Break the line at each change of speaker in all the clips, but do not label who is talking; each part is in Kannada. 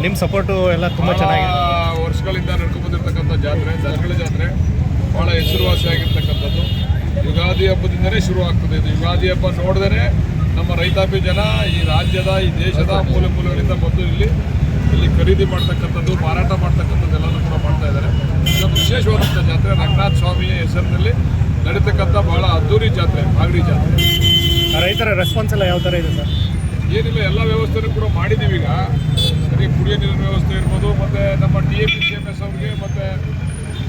ನಿಮ್ಮ ಸಪೋರ್ಟು ಎಲ್ಲ ತುಂಬ ಚೆನ್ನಾಗಿದೆ.
ವರ್ಷಗಳಿಂದ ನಡ್ಕೊಂಡ್ಬಂದಿರ್ತಕ್ಕಂಥ ಜಾತ್ರೆ, ದನಗಳ ಜಾತ್ರೆ ಭಾಳ ಹೆಸರುವಾಸಿಯಾಗಿರ್ತಕ್ಕಂಥದ್ದು. ಯುಗಾದಿ ಹಬ್ಬದಿಂದನೇ ಶುರು ಆಗ್ತದೆ. ಇದು ಯುಗಾದಿ ಹಬ್ಬ ನೋಡಿದ್ರೆ ನಮ್ಮ ರೈತಾಪಿ ಜನ ಈ ರಾಜ್ಯದ, ಈ ದೇಶದ ಮೂಲೆ ಮೂಲೆಗಳಿಂದ ಬಂದು ಇಲ್ಲಿ ಖರೀದಿ ಮಾಡ್ತಕ್ಕಂಥದ್ದು, ಮಾರಾಟ ಮಾಡ್ತಕ್ಕಂಥದ್ದು ಎಲ್ಲನೂ ಕೂಡ ಮಾಡ್ತಾ ಇದ್ದಾರೆ. ಇದೊಂದು ವಿಶೇಷವಾದಂಥ ಜಾತ್ರೆ. ರಂಗನಾಥ ಸ್ವಾಮಿಯ ಹೆಸರಿನಲ್ಲಿ ನಡೀತಕ್ಕಂಥ ಭಾಳ ಅದ್ದೂರಿ ಜಾತ್ರೆ, ಮಾಗಡಿ ಜಾತ್ರೆ.
ರೈತರ ರೆಸ್ಪಾನ್ಸ್ ಎಲ್ಲ ಯಾವ ಥರ ಇದೆ ಸರ್?
ಏನಿಲ್ಲ, ಎಲ್ಲ ವ್ಯವಸ್ಥೆನೂ ಕೂಡ ಮಾಡಿದ್ದೀವಿ. ಈಗ ಸರಿ ಕುಡಿಯೋ ನೀರಿನ ವ್ಯವಸ್ಥೆ ಇರ್ಬೋದು, ಮತ್ತು ನಮ್ಮ TAPCMS ಅವ್ರಿಗೆ ಮತ್ತು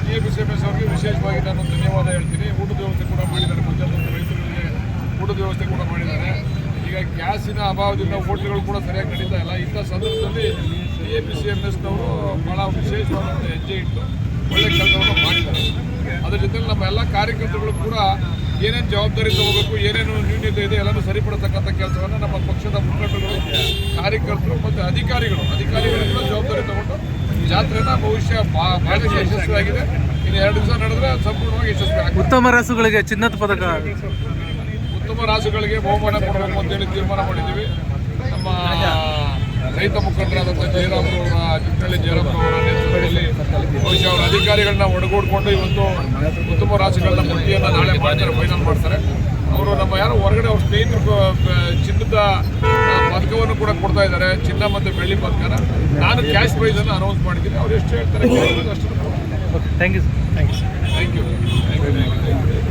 TAPCMS ಅವ್ರಿಗೆ ವಿಶೇಷವಾಗಿ ನಾನು ಧನ್ಯವಾದ ಹೇಳ್ತೀನಿ. ಊಟದ ವ್ಯವಸ್ಥೆ ಕೂಡ ಮಾಡಿದ್ದಾರೆ, ಮಧ್ಯಾಹ್ನ ರೈತರಿಗೆ ಊಟದ ವ್ಯವಸ್ಥೆ ಕೂಡ ಮಾಡಿದ್ದಾರೆ. ಈಗ ಗ್ಯಾಸಿನ ಅಭಾವದಿಂದ ಹೋಟ್ಲುಗಳು ಕೂಡ ಸರಿಯಾಗಿ ನಡೀತಾ ಇಲ್ಲ. ಇಂಥ ಸಂದರ್ಭದಲ್ಲಿ TAPCMSನವರು ಭಾಳ ವಿಶೇಷವಾದಂಥ ಹೆಜ್ಜೆ ಇಟ್ಟು ಒಳ್ಳೆ ಕೆಲಸವನ್ನು ಮಾಡಿದ್ದಾರೆ. ಅದರ ಜೊತೆಲಿ ನಮ್ಮ ಎಲ್ಲ ಕಾರ್ಯಕರ್ತರುಗಳು ಕೂಡ ಏನೇನು ಜವಾಬ್ದಾರಿ ತಗೋಬೇಕು, ಏನೇನು ನ್ಯೂನ್ಯತೆ ಇದೆ ಎಲ್ಲನೂ ಸರಿಪಡಿಸ್ತಕ್ಕಂಥ ಕೆಲಸವನ್ನು ನಮ್ಮ ಪಕ್ಷದ ಮುಖಂಡರು, ಕಾರ್ಯಕರ್ತರು ಮತ್ತು ಅಧಿಕಾರಿಗಳು ಕೂಡ ಜವಾಬ್ದಾರಿ ತಗೊಂಡು ಜಾತ್ರೆನ ಭವಿಷ್ಯ ಭಾಳಷ್ಟು ಯಶಸ್ವಿಯಾಗಿದೆ. ಇನ್ನು 2 ದಿವಸ ನಡೆದ್ರೆ ಸಂಪೂರ್ಣವಾಗಿ ಯಶಸ್ವಿ ಆಗಿದೆ.
ಉತ್ತಮ ರಾಸುಗಳಿಗೆ ಚಿನ್ನದ ಪದಕ,
ಉತ್ತಮ ರಾಸುಗಳಿಗೆ ಬಹುಮಾನ ಕೊಡಬೇಕು ಅಂತೇಳಿ ತೀರ್ಮಾನ ಮಾಡಿದ್ದೀವಿ. ನಮ್ಮ ರೈತ ಮುಖಂಡರಾದಂಥ ಜುಟ್ಟಳ್ಳಿ ಜಯರಾಮ್ರವರ ನೇತೃತ್ವದಲ್ಲಿ ಬಹುಶಃ ಅವರ ಅಧಿಕಾರಿಗಳನ್ನ ಒಡಗೂಡಿಕೊಂಡು ಇವತ್ತು ಉತ್ತಮ ರಾಸುಗಳನ್ನ ಪಟ್ಟಿಯನ್ನು ನಾಳೆ ಮಾಡ್ತಾರೆ, ಫೈನಲ್ ಮಾಡ್ತಾರೆ. ಅವರು ನಮ್ಮ ಯಾರೋ ಹೊರಗಡೆ ಅವ್ರ ಸ್ನೇಹಿತರು ಚಿನ್ನದ ಪದಕವನ್ನು ಕೂಡ ಕೊಡ್ತಾ ಇದ್ದಾರೆ, ಚಿನ್ನ ಮತ್ತು ಬೆಳ್ಳಿ ಪದಕನ. ನಾನು ಕ್ಯಾಶ್ ಪ್ರೈಸನ್ನು ಅನೌನ್ಸ್ ಮಾಡಿದ್ದೀನಿ. ಅವ್ರು ಎಷ್ಟು ಹೇಳ್ತಾರೆ ಅಷ್ಟು.
Thank you.